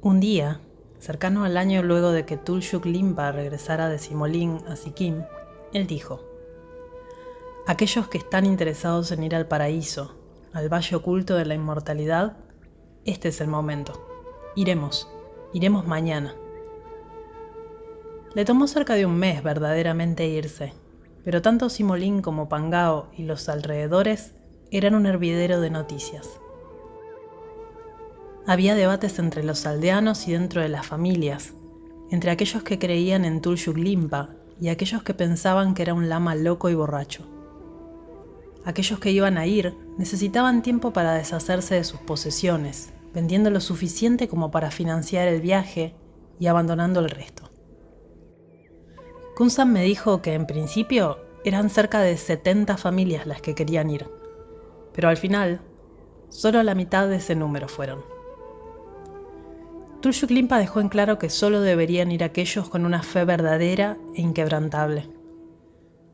Un día, cercano al año luego de que Tulshuk Limpa regresara de Simolín a Sikkim, él dijo: aquellos que están interesados en ir al paraíso, al valle oculto de la inmortalidad, este es el momento. Iremos mañana. Le tomó cerca de un mes verdaderamente irse, pero tanto Simolín como Pangao y los alrededores eran un hervidero de noticias. Había debates entre los aldeanos y dentro de las familias, entre aquellos que creían en Tulshuk Limpa y aquellos que pensaban que era un lama loco y borracho. Aquellos que iban a ir necesitaban tiempo para deshacerse de sus posesiones, vendiendo lo suficiente como para financiar el viaje y abandonando el resto. Kunsan me dijo que en principio eran cerca de 70 familias las que querían ir, pero al final solo la mitad de ese número fueron. Tulshuk Limpa dejó en claro que solo deberían ir aquellos con una fe verdadera e inquebrantable.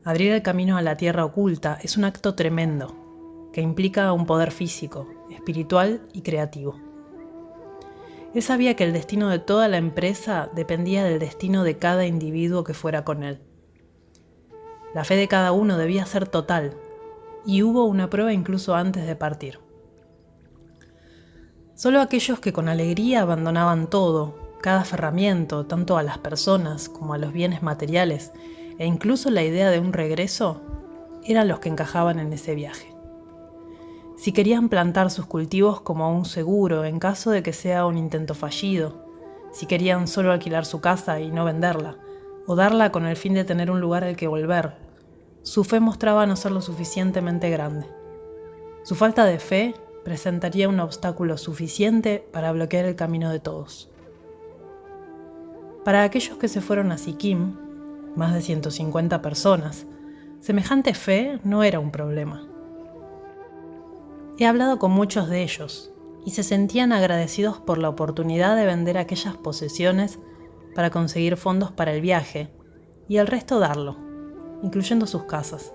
Abrir el camino a la tierra oculta es un acto tremendo, que implica un poder físico, espiritual y creativo. Él sabía que el destino de toda la empresa dependía del destino de cada individuo que fuera con él. La fe de cada uno debía ser total, y hubo una prueba incluso antes de partir. Solo aquellos que con alegría abandonaban todo, cada aferramiento, tanto a las personas como a los bienes materiales, e incluso la idea de un regreso, eran los que encajaban en ese viaje. Si querían plantar sus cultivos como un seguro en caso de que sea un intento fallido, si querían solo alquilar su casa y no venderla, o darla con el fin de tener un lugar al que volver, su fe mostraba no ser lo suficientemente grande. Su falta de fe presentaría un obstáculo suficiente para bloquear el camino de todos. Para aquellos que se fueron a Sikkim, más de 150 personas, semejante fe no era un problema. He hablado con muchos de ellos y se sentían agradecidos por la oportunidad de vender aquellas posesiones para conseguir fondos para el viaje y el resto darlo, incluyendo sus casas.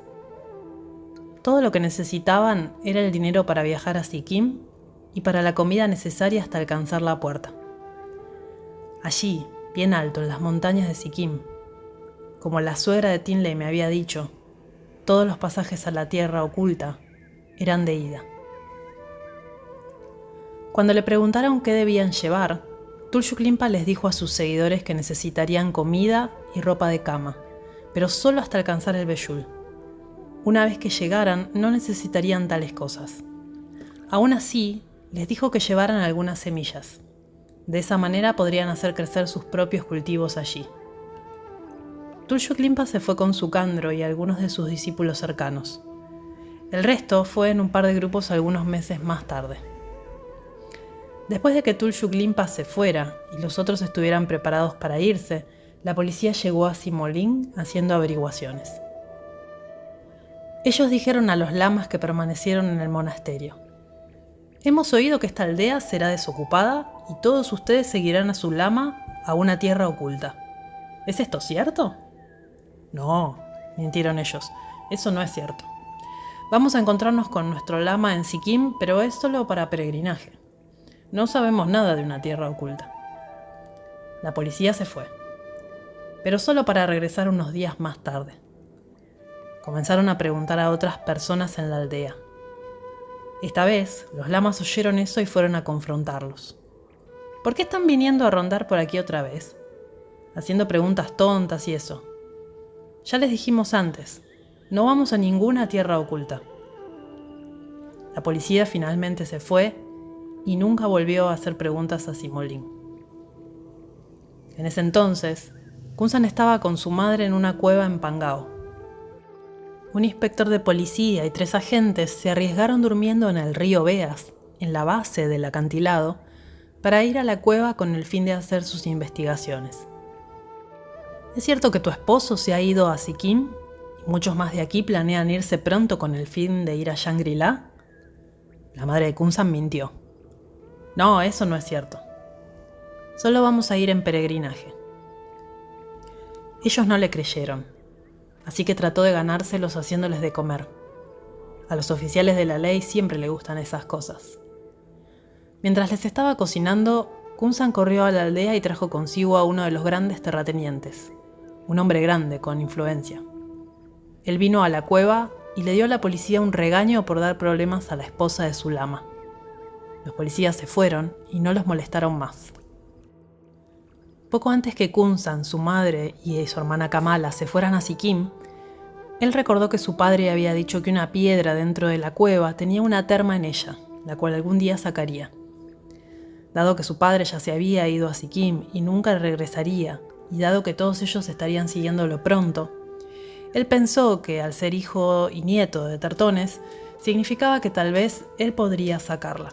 Todo lo que necesitaban era el dinero para viajar a Sikkim y para la comida necesaria hasta alcanzar la puerta. Allí, bien alto en las montañas de Sikkim, como la suegra de Tinley me había dicho, todos los pasajes a la tierra oculta eran de ida. Cuando le preguntaron qué debían llevar, Tulshuk Limpa les dijo a sus seguidores que necesitarían comida y ropa de cama, pero solo hasta alcanzar el Beyul. Una vez que llegaran, no necesitarían tales cosas. Aún así, les dijo que llevaran algunas semillas. De esa manera podrían hacer crecer sus propios cultivos allí. Tulshuk Limpa se fue con Sukandro y algunos de sus discípulos cercanos. El resto fue en un par de grupos algunos meses más tarde. Después de que Tulshuk Limpa se fuera y los otros estuvieran preparados para irse, la policía llegó a Simolín haciendo averiguaciones. Ellos dijeron a los lamas que permanecieron en el monasterio: hemos oído que esta aldea será desocupada y todos ustedes seguirán a su lama a una tierra oculta. ¿Es esto cierto? No, mintieron ellos, eso no es cierto. Vamos a encontrarnos con nuestro lama en Sikkim, pero es solo para peregrinaje. No sabemos nada de una tierra oculta. La policía se fue, pero solo para regresar unos días más tarde. Comenzaron a preguntar a otras personas en la aldea. Esta vez, los lamas oyeron eso y fueron a confrontarlos. ¿Por qué están viniendo a rondar por aquí otra vez? Haciendo preguntas tontas y eso. Ya les dijimos antes, no vamos a ninguna tierra oculta. La policía finalmente se fue y nunca volvió a hacer preguntas a Simolín. En ese entonces, Kunsan estaba con su madre en una cueva en Pangao. Un inspector de policía y 3 agentes se arriesgaron durmiendo en el río Beas, en la base del acantilado, para ir a la cueva con el fin de hacer sus investigaciones. ¿Es cierto que tu esposo se ha ido a Sikkim y muchos más de aquí planean irse pronto con el fin de ir a Shangri-La? La madre de Kunsan mintió. No, eso no es cierto. Solo vamos a ir en peregrinaje. Ellos no le creyeron, así que trató de ganárselos haciéndoles de comer. A los oficiales de la ley siempre le gustan esas cosas. Mientras les estaba cocinando, Kunsan corrió a la aldea y trajo consigo a uno de los grandes terratenientes, un hombre grande con influencia. Él vino a la cueva y le dio a la policía un regaño por dar problemas a la esposa de su lama. Los policías se fueron y no los molestaron más. Poco antes que Kunsan, su madre y su hermana Kamala se fueran a Sikkim, él recordó que su padre había dicho que una piedra dentro de la cueva tenía una terma en ella, la cual algún día sacaría. Dado que su padre ya se había ido a Sikkim y nunca regresaría, y dado que todos ellos estarían siguiéndolo pronto, él pensó que al ser hijo y nieto de Tertones, significaba que tal vez él podría sacarla.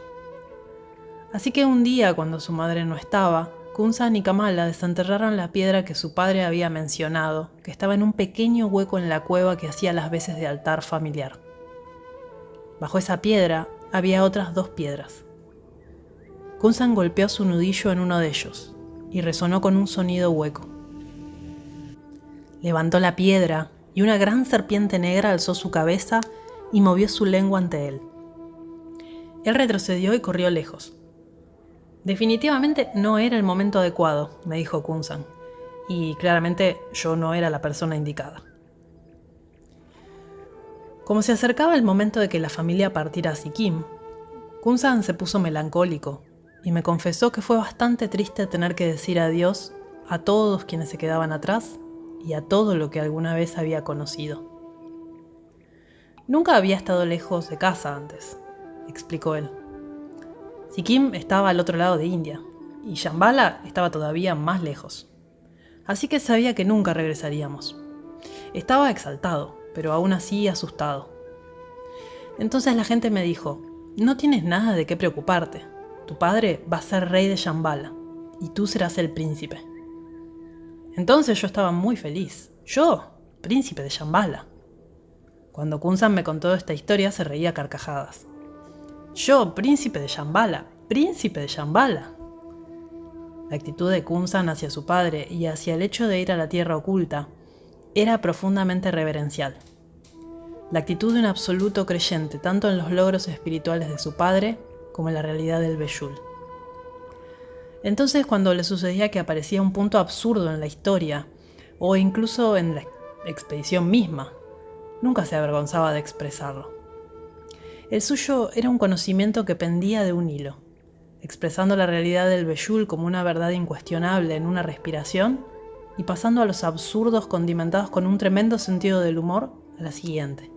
Así que un día, cuando su madre no estaba, Kunsan y Kamala desenterraron la piedra que su padre había mencionado, que estaba en un pequeño hueco en la cueva que hacía las veces de altar familiar. Bajo esa piedra había otras 2 piedras. Kunsan golpeó su nudillo en uno de ellos y resonó con un sonido hueco. Levantó la piedra y una gran serpiente negra alzó su cabeza y movió su lengua ante él. Él retrocedió y corrió lejos. Definitivamente no era el momento adecuado, me dijo Kunsan, y claramente yo no era la persona indicada. Como se acercaba el momento de que la familia partiera a Sikkim, Kunsan se puso melancólico y me confesó que fue bastante triste tener que decir adiós a todos quienes se quedaban atrás y a todo lo que alguna vez había conocido. Nunca había estado lejos de casa antes, explicó él. Sikkim estaba al otro lado de India, y Shambhala estaba todavía más lejos. Así que sabía que nunca regresaríamos. Estaba exaltado, pero aún así asustado. Entonces la gente me dijo, no tienes nada de qué preocuparte. Tu padre va a ser rey de Shambhala, y tú serás el príncipe. Entonces yo estaba muy feliz. Yo, príncipe de Shambhala. Cuando Kunsan me contó esta historia se reía a carcajadas. Yo, príncipe de Shambhala, príncipe de Shambhala. La actitud de Kunsan hacia su padre y hacia el hecho de ir a la tierra oculta era profundamente reverencial. La actitud de un absoluto creyente tanto en los logros espirituales de su padre como en la realidad del Beshul. Entonces, cuando le sucedía que aparecía un punto absurdo en la historia, o incluso en la expedición misma, nunca se avergonzaba de expresarlo. El suyo era un conocimiento que pendía de un hilo, expresando la realidad del Beshul como una verdad incuestionable en una respiración y pasando a los absurdos condimentados con un tremendo sentido del humor a la siguiente.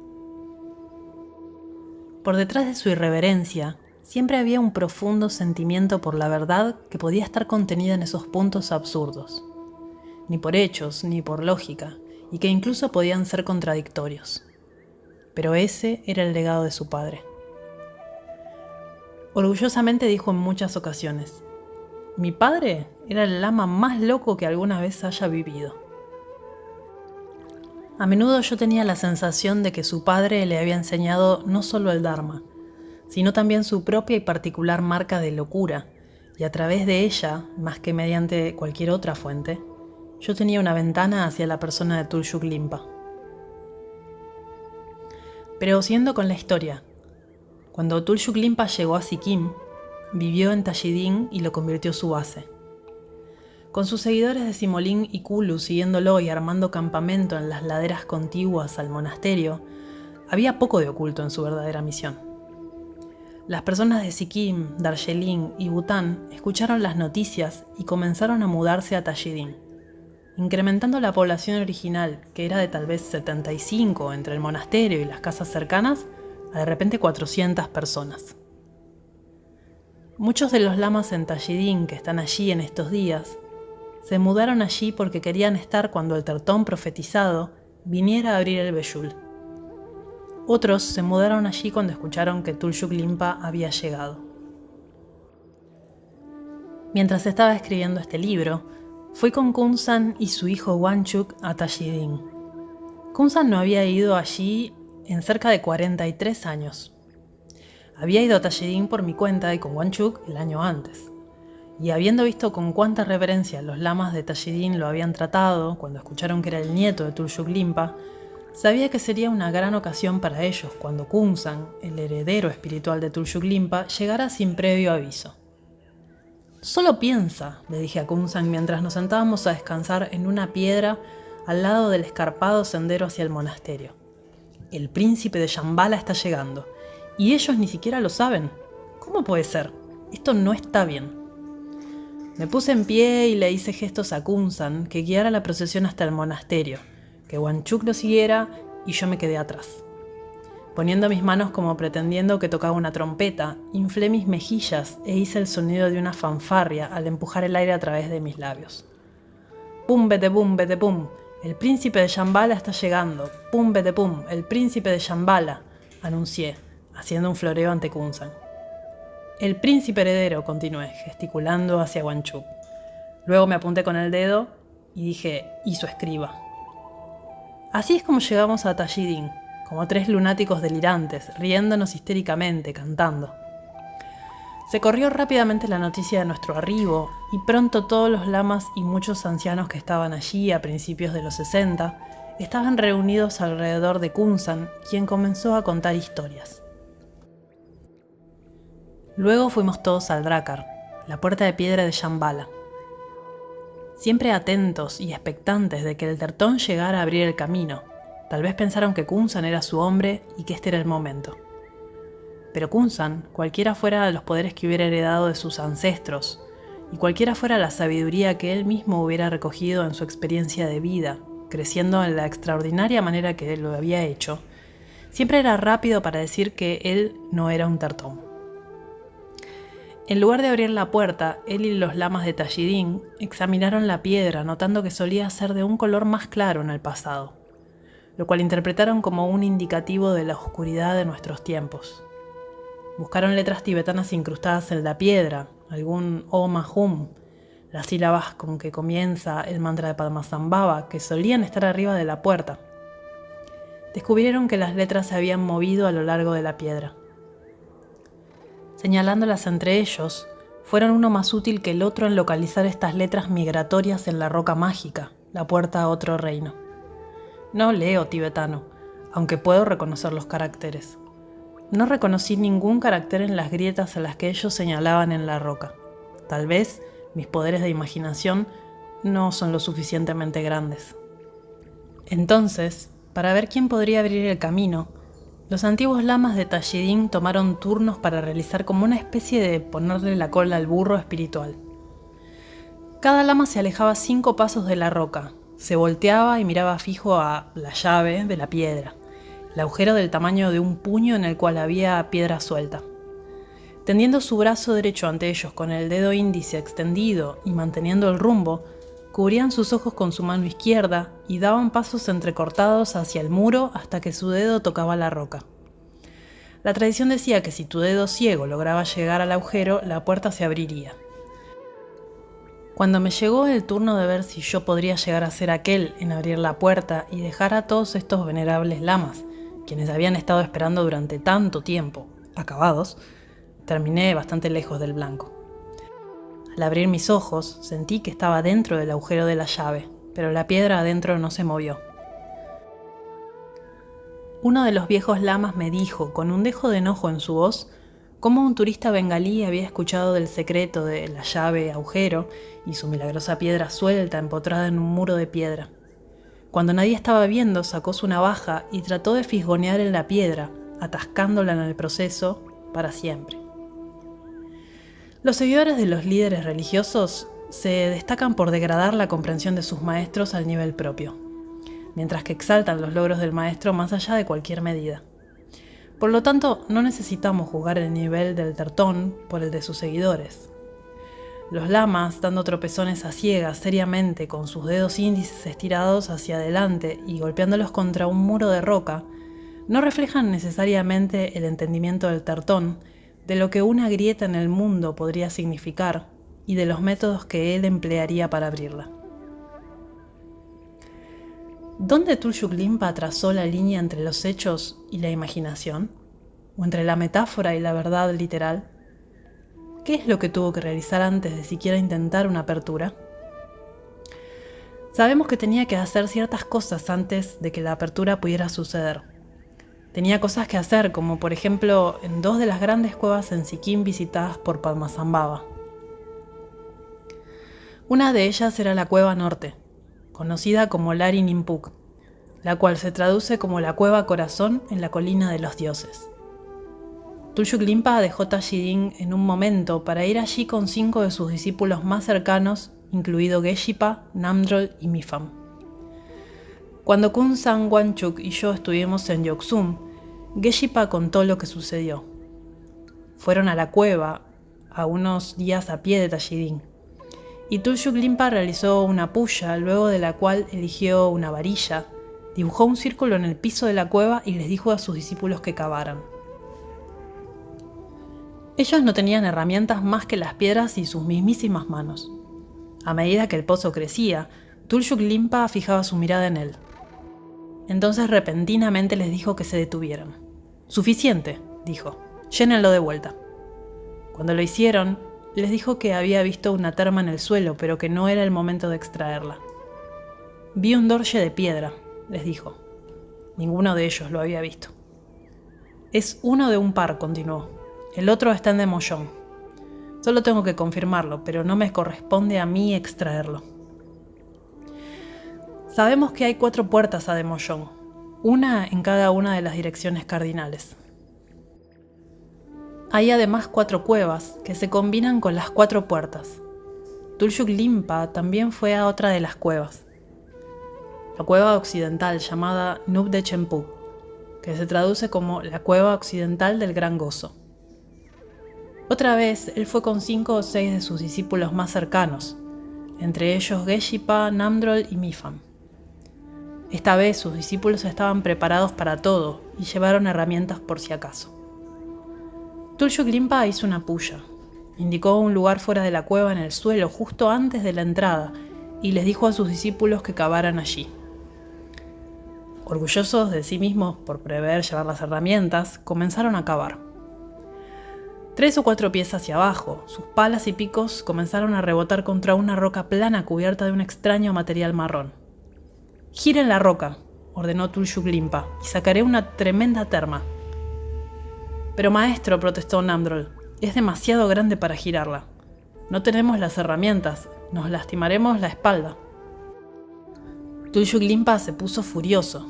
Por detrás de su irreverencia, siempre había un profundo sentimiento por la verdad que podía estar contenida en esos puntos absurdos, ni por hechos ni por lógica, y que incluso podían ser contradictorios. Pero ese era el legado de su padre. Orgullosamente dijo en muchas ocasiones, mi padre era el lama más loco que alguna vez haya vivido. A menudo yo tenía la sensación de que su padre le había enseñado no solo el Dharma, sino también su propia y particular marca de locura, y a través de ella, más que mediante cualquier otra fuente, yo tenía una ventana hacia la persona de Tulshuk Limpa. Pero siguiendo con la historia, cuando Tulshuk Limpa llegó a Sikkim, vivió en Tashidin y lo convirtió su base. Con sus seguidores de Simolín y Kulu siguiéndolo y armando campamento en las laderas contiguas al monasterio, había poco de oculto en su verdadera misión. Las personas de Sikkim, Darjeeling y Bután escucharon las noticias y comenzaron a mudarse a Tashidin, incrementando la población original, que era de tal vez 75 entre el monasterio y las casas cercanas, a de repente 400 personas. Muchos de los lamas en Tashidin que están allí en estos días, se mudaron allí porque querían estar cuando el Tertón profetizado viniera a abrir el Beshul. Otros se mudaron allí cuando escucharon que Tulshuk Limpa había llegado. Mientras estaba escribiendo este libro, fui con Kunsan y su hijo Wanchuk a Tashidin. Kunsan no había ido allí en cerca de 43 años. Había ido a Tashidin por mi cuenta y con Wanchuk el año antes. Y habiendo visto con cuánta reverencia los lamas de Tashidin lo habían tratado cuando escucharon que era el nieto de Tulshuk Limpa, sabía que sería una gran ocasión para ellos cuando Kunsan, el heredero espiritual de Tulshuk Limpa, llegara sin previo aviso. Solo piensa, le dije a Kunzan mientras nos sentábamos a descansar en una piedra al lado del escarpado sendero hacia el monasterio. El príncipe de Shambhala está llegando, y ellos ni siquiera lo saben. ¿Cómo puede ser? Esto no está bien. Me puse en pie y le hice gestos a Kunzan que guiara la procesión hasta el monasterio, que Wanchuk lo siguiera y yo me quedé atrás. Poniendo mis manos como pretendiendo que tocaba una trompeta, inflé mis mejillas e hice el sonido de una fanfarria al empujar el aire a través de mis labios. ¡Pum, bete pum, bete pum! El príncipe de Shambhala está llegando. ¡Pum, bete pum! El príncipe de Shambhala, anuncié, haciendo un floreo ante Kunzan. El príncipe heredero, continué, gesticulando hacia Wanchuk. Luego me apunté con el dedo y dije, y su escriba. Así es como llegamos a Tajidin, como tres lunáticos delirantes, riéndonos histéricamente, cantando. Se corrió rápidamente la noticia de nuestro arribo, y pronto todos los lamas y muchos ancianos que estaban allí a principios de los 60 estaban reunidos alrededor de Kunzan, quien comenzó a contar historias. Luego fuimos todos al Drakar, la puerta de piedra de Shambhala. Siempre atentos y expectantes de que el Tertón llegara a abrir el camino. Tal vez pensaron que Kunzan era su hombre y que este era el momento. Pero Kunzan, cualquiera fuera los poderes que hubiera heredado de sus ancestros, y cualquiera fuera la sabiduría que él mismo hubiera recogido en su experiencia de vida, creciendo en la extraordinaria manera que lo había hecho, siempre era rápido para decir que él no era un Tertón. En lugar de abrir la puerta, él y los lamas de Tajidin examinaron la piedra, notando que solía ser de un color más claro en el pasado, lo cual interpretaron como un indicativo de la oscuridad de nuestros tiempos. Buscaron letras tibetanas incrustadas en la piedra, algún Om Hum, las sílabas con que comienza el mantra de Padmasambhava, que solían estar arriba de la puerta. Descubrieron que las letras se habían movido a lo largo de la piedra. Señalándolas entre ellos, fueron uno más útil que el otro en localizar estas letras migratorias en la roca mágica, la puerta a otro reino. No leo tibetano, aunque puedo reconocer los caracteres. No reconocí ningún carácter en las grietas a las que ellos señalaban en la roca. Tal vez mis poderes de imaginación no son lo suficientemente grandes. Entonces, para ver quién podría abrir el camino, los antiguos lamas de Tajidin tomaron turnos para realizar como una especie de ponerle la cola al burro espiritual. Cada lama se alejaba 5 pasos de la roca, se volteaba y miraba fijo a la llave de la piedra, el agujero del tamaño de un puño en el cual había piedra suelta. Tendiendo su brazo derecho ante ellos con el dedo índice extendido y manteniendo el rumbo, cubrían sus ojos con su mano izquierda y daban pasos entrecortados hacia el muro hasta que su dedo tocaba la roca. La tradición decía que si tu dedo ciego lograba llegar al agujero, la puerta se abriría. Cuando me llegó el turno de ver si yo podría llegar a ser aquel en abrir la puerta y dejar a todos estos venerables lamas, quienes habían estado esperando durante tanto tiempo, acabados, terminé bastante lejos del blanco. Al abrir mis ojos, sentí que estaba dentro del agujero de la llave, pero la piedra adentro no se movió. Uno de los viejos lamas me dijo, con un dejo de enojo en su voz, cómo un turista bengalí había escuchado del secreto de la llave agujero y su milagrosa piedra suelta empotrada en un muro de piedra. Cuando nadie estaba viendo, sacó su navaja y trató de fisgonear en la piedra, atascándola en el proceso para siempre. Los seguidores de los líderes religiosos se destacan por degradar la comprensión de sus maestros al nivel propio, mientras que exaltan los logros del maestro más allá de cualquier medida. Por lo tanto, no necesitamos juzgar el nivel del Tertón por el de sus seguidores. Los lamas, dando tropezones a ciegas seriamente con sus dedos índices estirados hacia adelante y golpeándolos contra un muro de roca, no reflejan necesariamente el entendimiento del Tertón de lo que una grieta en el mundo podría significar y de los métodos que él emplearía para abrirla. ¿Dónde Tulshuk Limpa trazó la línea entre los hechos y la imaginación? ¿O entre la metáfora y la verdad literal? ¿Qué es lo que tuvo que realizar antes de siquiera intentar una apertura? Sabemos que tenía que hacer ciertas cosas antes de que la apertura pudiera suceder. Tenía cosas que hacer, como por ejemplo en 2 de las grandes cuevas en Sikkim visitadas por Padmasambhava. Una de ellas era la Cueva Norte, conocida como Lari Nimpuk, la cual se traduce como la Cueva Corazón en la Colina de los Dioses. Tulshuk Limpa dejó Tashidin en un momento para ir allí con 5 de sus discípulos más cercanos, incluido Geshe-pa, Namdrol y Mifam. Cuando Khun-san Wanchuk y yo estuvimos en Yeoksum, Geshe-pa contó lo que sucedió. Fueron a la cueva, a unos días a pie de Tashidin, y Tulshuk Limpa realizó una puya, luego de la cual eligió una varilla, dibujó un círculo en el piso de la cueva y les dijo a sus discípulos que cavaran. Ellos no tenían herramientas más que las piedras y sus mismísimas manos. A medida que el pozo crecía, Tulshuk Limpa fijaba su mirada en él. Entonces repentinamente les dijo que se detuvieran. «Suficiente», dijo, «llénenlo de vuelta». Cuando lo hicieron, les dijo que había visto una terma en el suelo, pero que no era el momento de extraerla. «Vi un dorje de piedra», les dijo. Ninguno de ellos lo había visto. «Es uno de un par», continuó. «El otro está en Demollón. Solo tengo que confirmarlo, pero no me corresponde a mí extraerlo». Sabemos que hay 4 puertas a Demollón, una en cada una de las direcciones cardinales. Hay además 4 cuevas que se combinan con las 4 puertas. Tulshuk Limpa también fue a otra de las cuevas, la cueva occidental llamada Nub de Chempú, que se traduce como la cueva occidental del Gran Gozo. Otra vez, él fue con 5 o 6 de sus discípulos más cercanos, entre ellos Geshe-pa, Namdrol y Mifam. Esta vez sus discípulos estaban preparados para todo y llevaron herramientas por si acaso. Tulshuk Limpa hizo una puya, indicó un lugar fuera de la cueva en el suelo justo antes de la entrada y les dijo a sus discípulos que cavaran allí. Orgullosos de sí mismos por prever llevar las herramientas, comenzaron a cavar. 3 o 4 pies hacia abajo, sus palas y picos comenzaron a rebotar contra una roca plana cubierta de un extraño material marrón. «Giren la roca», ordenó Tulshuk Limpa, «y sacaré una tremenda terma». «Pero maestro», protestó Namdrol, «es demasiado grande para girarla. No tenemos las herramientas, nos lastimaremos la espalda». Tulshuk Limpa se puso furioso.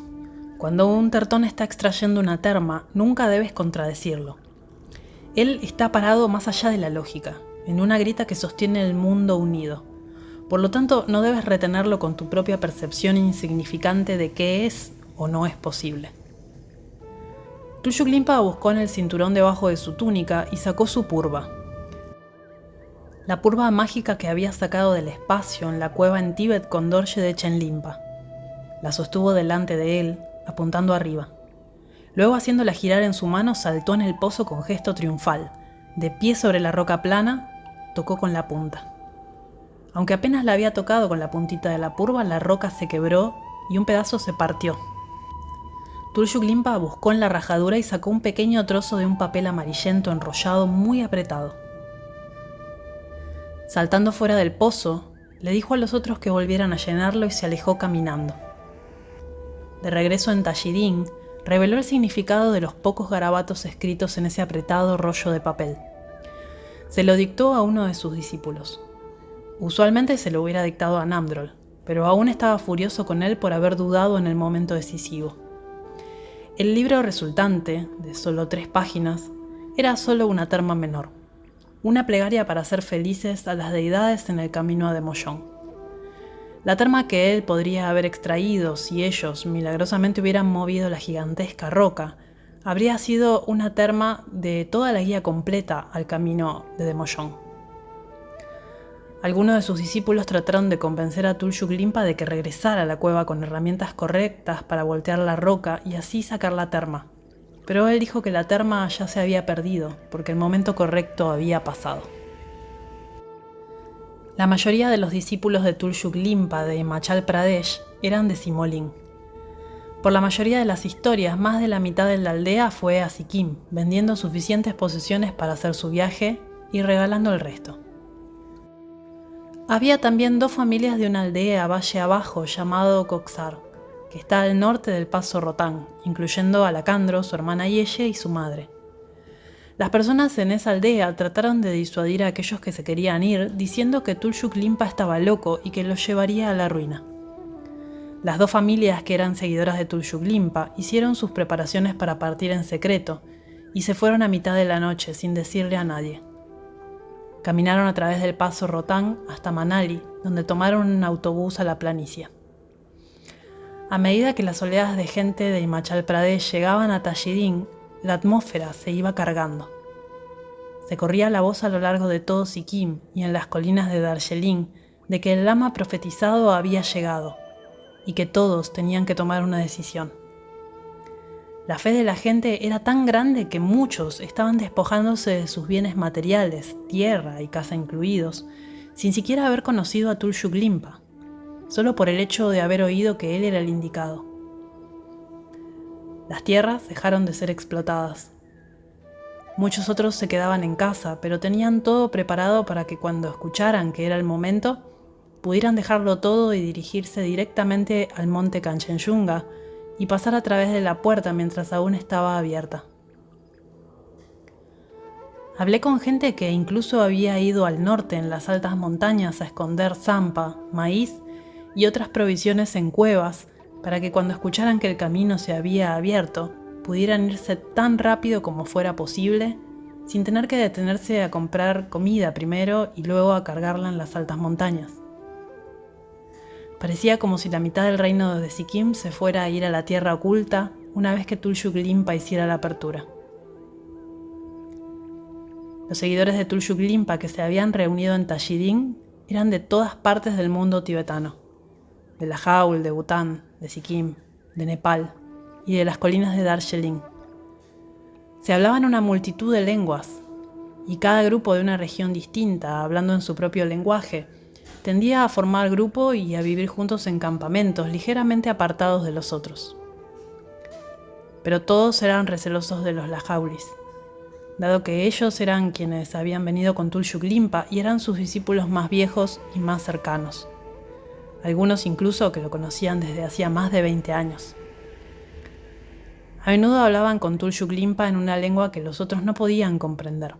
Cuando un tertón está extrayendo una terma, nunca debes contradecirlo. Él está parado más allá de la lógica, en una grita que sostiene el mundo unido. Por lo tanto, no debes retenerlo con tu propia percepción insignificante de qué es o no es posible. Tulshuk Limpa buscó en el cinturón debajo de su túnica y sacó su purva. La purva mágica que había sacado del espacio en la cueva en Tíbet con Dorje de Chenlimpa. La sostuvo delante de él, apuntando arriba. Luego, haciéndola girar en su mano, saltó en el pozo con gesto triunfal. De pie sobre la roca plana, tocó con la punta. Aunque apenas la había tocado con la puntita de la purva, la roca se quebró y un pedazo se partió. Tulshuk Limpa buscó en la rajadura y sacó un pequeño trozo de un papel amarillento enrollado muy apretado. Saltando fuera del pozo, le dijo a los otros que volvieran a llenarlo y se alejó caminando. De regreso en Tashidin, reveló el significado de los pocos garabatos escritos en ese apretado rollo de papel. Se lo dictó a uno de sus discípulos. Usualmente se lo hubiera dictado a Namdrol, pero aún estaba furioso con él por haber dudado en el momento decisivo. El libro resultante, de solo 3 páginas, era solo una terma menor, una plegaria para hacer felices a las deidades en el camino a Demollón. La terma que él podría haber extraído si ellos milagrosamente hubieran movido la gigantesca roca, habría sido una terma de toda la guía completa al camino de Demollón. Algunos de sus discípulos trataron de convencer a Tulshuk Limpa de que regresara a la cueva con herramientas correctas para voltear la roca y así sacar la terma. Pero él dijo que la terma ya se había perdido, porque el momento correcto había pasado. La mayoría de los discípulos de Tulshuk Limpa de Himachal Pradesh eran de Simolín. Por la mayoría de las historias, más de la mitad de la aldea fue a Sikkim, vendiendo suficientes posesiones para hacer su viaje y regalando el resto. Había también 2 familias de una aldea valle abajo llamado Koksar, que está al norte del paso Rotang, incluyendo a Lacandro, su hermana Yeye y su madre. Las personas en esa aldea trataron de disuadir a aquellos que se querían ir, diciendo que Tulshuk Limpa estaba loco y que los llevaría a la ruina. Las dos familias que eran seguidoras de Tulshuk Limpa hicieron sus preparaciones para partir en secreto y se fueron a mitad de la noche sin decirle a nadie. Caminaron a través del paso Rotang hasta Manali, donde tomaron un autobús a la planicie. A medida que las oleadas de gente de Himachal Pradesh llegaban a Tajidín, la atmósfera se iba cargando. Se corría la voz a lo largo de todo Sikkim y en las colinas de Darjeeling de que el lama profetizado había llegado y que todos tenían que tomar una decisión. La fe de la gente era tan grande que muchos estaban despojándose de sus bienes materiales, tierra y casa incluidos, sin siquiera haber conocido a Tulshuk Limpa, solo por el hecho de haber oído que él era el indicado. Las tierras dejaron de ser explotadas. Muchos otros se quedaban en casa, pero tenían todo preparado para que cuando escucharan que era el momento, pudieran dejarlo todo y dirigirse directamente al monte Kanchenjunga y pasar a través de la puerta mientras aún estaba abierta. Hablé con gente que incluso había ido al norte en las altas montañas a esconder zampa, maíz y otras provisiones en cuevas para que cuando escucharan que el camino se había abierto, pudieran irse tan rápido como fuera posible, sin tener que detenerse a comprar comida primero y luego a cargarla en las altas montañas. Parecía como si la mitad del reino de Sikkim se fuera a ir a la tierra oculta una vez que Tulshuk Limpa hiciera la apertura. Los seguidores de Tulshuk Limpa que se habían reunido en Tajidín eran de todas partes del mundo tibetano, de Lahaul, de Bután, de Sikkim, de Nepal y de las colinas de Darjeeling. Se hablaban una multitud de lenguas, y cada grupo de una región distinta, hablando en su propio lenguaje, tendía a formar grupo y a vivir juntos en campamentos ligeramente apartados de los otros. Pero todos eran recelosos de los Lahaulis, dado que ellos eran quienes habían venido con Tulshuk Limpa y eran sus discípulos más viejos y más cercanos, algunos incluso que lo conocían desde hacía más de 20 años. A menudo hablaban con Tulshuk Limpa en una lengua que los otros no podían comprender.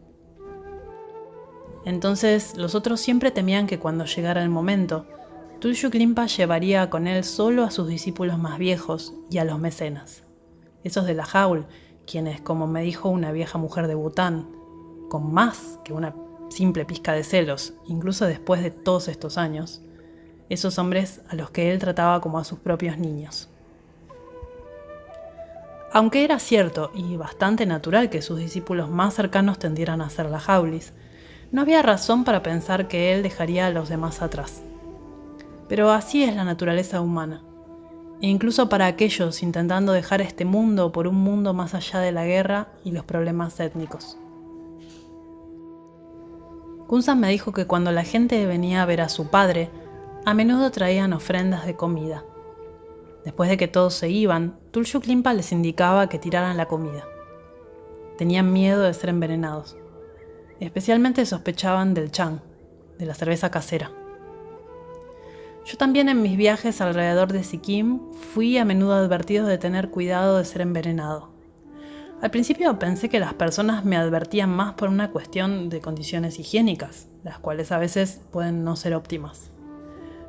Entonces los otros siempre temían que cuando llegara el momento, Tulshuk Limpa llevaría con él solo a sus discípulos más viejos y a los mecenas, esos de Lahaul, quienes, como me dijo una vieja mujer de Bután, con más que una simple pizca de celos, incluso después de todos estos años, esos hombres a los que él trataba como a sus propios niños. Aunque era cierto y bastante natural que sus discípulos más cercanos tendieran a ser Lahaulis, no había razón para pensar que él dejaría a los demás atrás. Pero así es la naturaleza humana, e incluso para aquellos intentando dejar este mundo por un mundo más allá de la guerra y los problemas étnicos. Kunsan me dijo que cuando la gente venía a ver a su padre, a menudo traían ofrendas de comida. Después de que todos se iban, Tulshuk Limpa les indicaba que tiraran la comida. Tenían miedo de ser envenenados. Especialmente sospechaban del chang, de la cerveza casera. Yo también en mis viajes alrededor de Sikkim fui a menudo advertido de tener cuidado de ser envenenado. Al principio pensé que las personas me advertían más por una cuestión de condiciones higiénicas, las cuales a veces pueden no ser óptimas.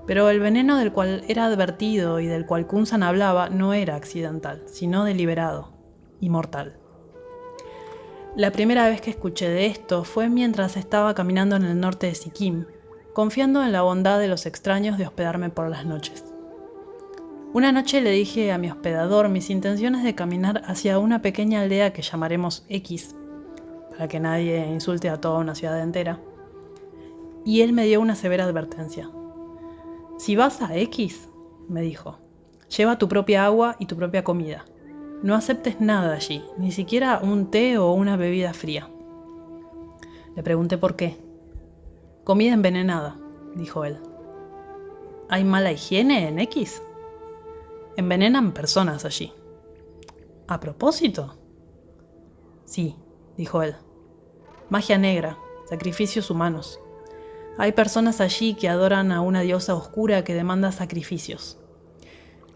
Pero el veneno del cual era advertido y del cual Kunsan hablaba no era accidental, sino deliberado y mortal. La primera vez que escuché de esto fue mientras estaba caminando en el norte de Sikkim, confiando en la bondad de los extraños de hospedarme por las noches. Una noche le dije a mi hospedador mis intenciones de caminar hacia una pequeña aldea que llamaremos X, para que nadie insulte a toda una ciudad entera, y él me dio una severa advertencia. «Si vas a X», me dijo, «lleva tu propia agua y tu propia comida. No aceptes nada allí, ni siquiera un té o una bebida fría». Le pregunté por qué. «Comida envenenada», dijo él. «¿Hay mala higiene en X?» «Envenenan personas allí». «¿A propósito?» «Sí», dijo él. «Magia negra, sacrificios humanos. Hay personas allí que adoran a una diosa oscura que demanda sacrificios.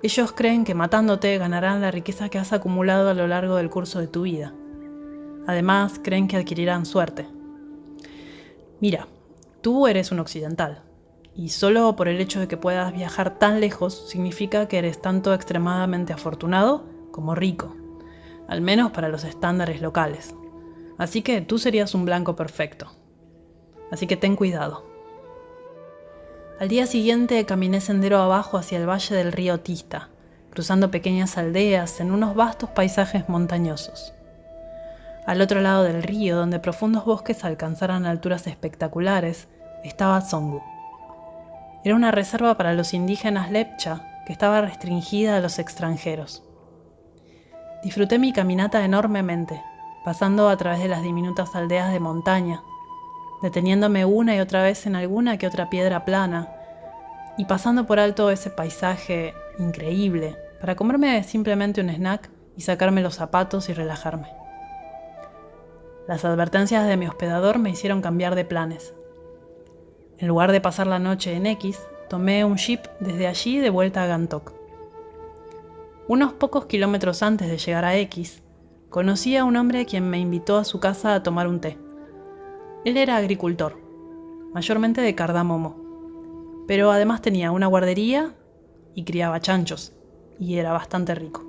Ellos creen que matándote ganarán la riqueza que has acumulado a lo largo del curso de tu vida. Además, creen que adquirirán suerte. Mira, tú eres un occidental, y solo por el hecho de que puedas viajar tan lejos significa que eres tanto extremadamente afortunado como rico, al menos para los estándares locales. Así que tú serías un blanco perfecto. Así que ten cuidado. Al día siguiente caminé sendero abajo hacia el valle del río Tista, cruzando pequeñas aldeas en unos vastos paisajes montañosos. Al otro lado del río, donde profundos bosques alcanzaran alturas espectaculares, estaba Songu. Era una reserva para los indígenas Lepcha que estaba restringida a los extranjeros. Disfruté mi caminata enormemente, pasando a través de las diminutas aldeas de montaña, deteniéndome una y otra vez en alguna que otra piedra plana y pasando por alto ese paisaje increíble para comerme simplemente un snack y sacarme los zapatos y relajarme. Las advertencias de mi hospedador me hicieron cambiar de planes. En lugar de pasar la noche en X, tomé un jeep desde allí de vuelta a Gantok. Unos pocos kilómetros antes de llegar a X, conocí a un hombre quien me invitó a su casa a tomar un té. Él era agricultor, mayormente de cardamomo, pero además tenía una guardería y criaba chanchos, y era bastante rico.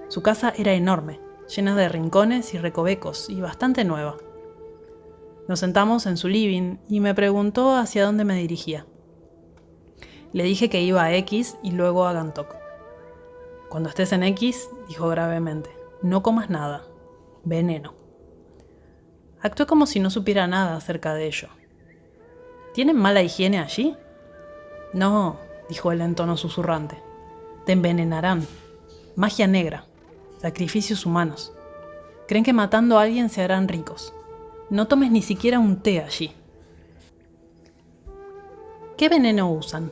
Su casa era enorme, llena de rincones y recovecos, y bastante nueva. Nos sentamos en su living y me preguntó hacia dónde me dirigía. Le dije que iba a X y luego a Gantok. Cuando estés en X, dijo gravemente, no comas nada, veneno. Actué como si no supiera nada acerca de ello. ¿Tienen mala higiene allí? No, dijo él en tono susurrante. Te envenenarán. Magia negra. Sacrificios humanos. Creen que matando a alguien se harán ricos. No tomes ni siquiera un té allí. ¿Qué veneno usan?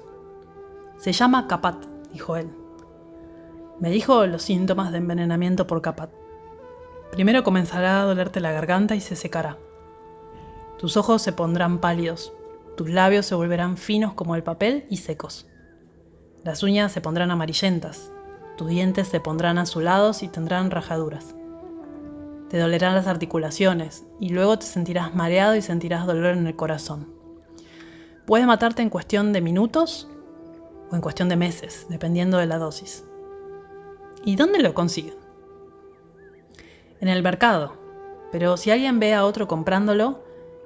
Se llama Kapat, dijo él. Me dijo los síntomas de envenenamiento por Kapat. Primero comenzará a dolerte la garganta y se secará. Tus ojos se pondrán pálidos, tus labios se volverán finos como el papel y secos. Las uñas se pondrán amarillentas, tus dientes se pondrán azulados y tendrán rajaduras. Te dolerán las articulaciones y luego te sentirás mareado y sentirás dolor en el corazón. Puede matarte en cuestión de minutos o en cuestión de meses, dependiendo de la dosis. ¿Y dónde lo consiguen? En el mercado, pero si alguien ve a otro comprándolo,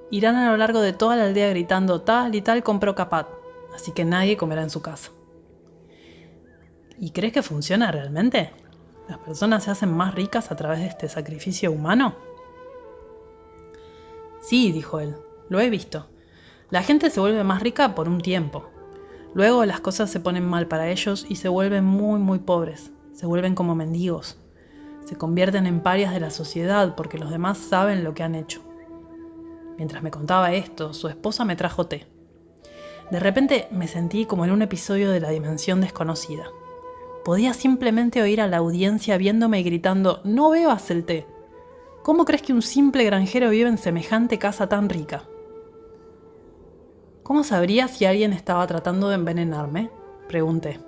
irán a lo largo de toda la aldea gritando tal y tal compró Kapat, así que nadie comerá en su casa. ¿Y crees que funciona realmente? ¿Las personas se hacen más ricas a través de este sacrificio humano? Sí, dijo él, lo he visto. La gente se vuelve más rica por un tiempo. Luego las cosas se ponen mal para ellos y se vuelven muy, muy pobres. Se vuelven como mendigos. Se convierten en parias de la sociedad porque los demás saben lo que han hecho. Mientras me contaba esto, su esposa me trajo té. De repente me sentí como en un episodio de La Dimensión Desconocida. Podía simplemente oír a la audiencia viéndome y gritando, «¡No bebas el té! ¿Cómo crees que un simple granjero vive en semejante casa tan rica?» ¿Cómo sabría si alguien estaba tratando de envenenarme? Pregunté.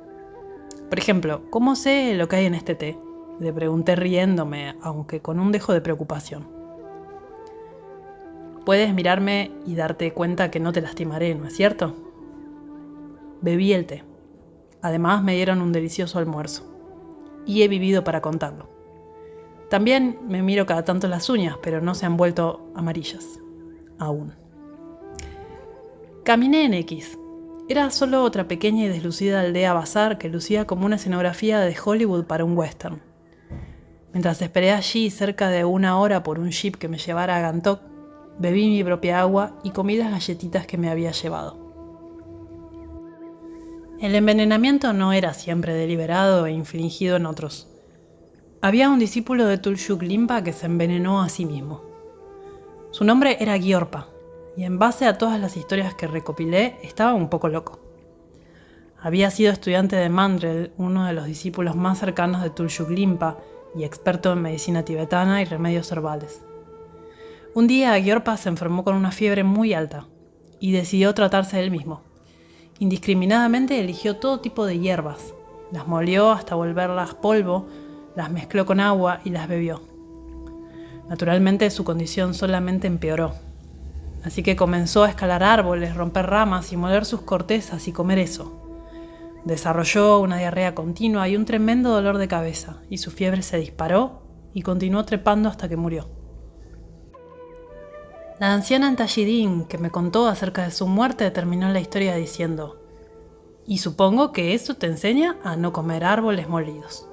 Por ejemplo, ¿cómo sé lo que hay en este té? Le pregunté riéndome, aunque con un dejo de preocupación. Puedes mirarme y darte cuenta que no te lastimaré, ¿no es cierto? Bebí el té. Además me dieron un delicioso almuerzo. Y he vivido para contarlo. También me miro cada tanto las uñas, pero no se han vuelto amarillas. Aún. Caminé en X. Era solo otra pequeña y deslucida aldea bazar que lucía como una escenografía de Hollywood para un western. Mientras esperé allí cerca de 1 hora por un jeep que me llevara a Gantok, bebí mi propia agua y comí las galletitas que me había llevado. El envenenamiento no era siempre deliberado e infligido en otros. Había un discípulo de Tulshuk Limpa que se envenenó a sí mismo. Su nombre era Gyorpa, y en base a todas las historias que recopilé, estaba un poco loco. Había sido estudiante de Mandrel, uno de los discípulos más cercanos de Tulshuk Limpa, y experto en medicina tibetana y remedios herbales. Un día Gyorpa se enfermó con una fiebre muy alta y decidió tratarse él mismo. Indiscriminadamente eligió todo tipo de hierbas, las molió hasta volverlas polvo, las mezcló con agua y las bebió. Naturalmente su condición solamente empeoró. Así que comenzó a escalar árboles, romper ramas y moler sus cortezas y comer eso. Desarrolló una diarrea continua y un tremendo dolor de cabeza, y su fiebre se disparó y continuó trepando hasta que murió. La anciana Antashidin, que me contó acerca de su muerte, terminó la historia diciendo: y supongo que eso te enseña a no comer árboles molidos.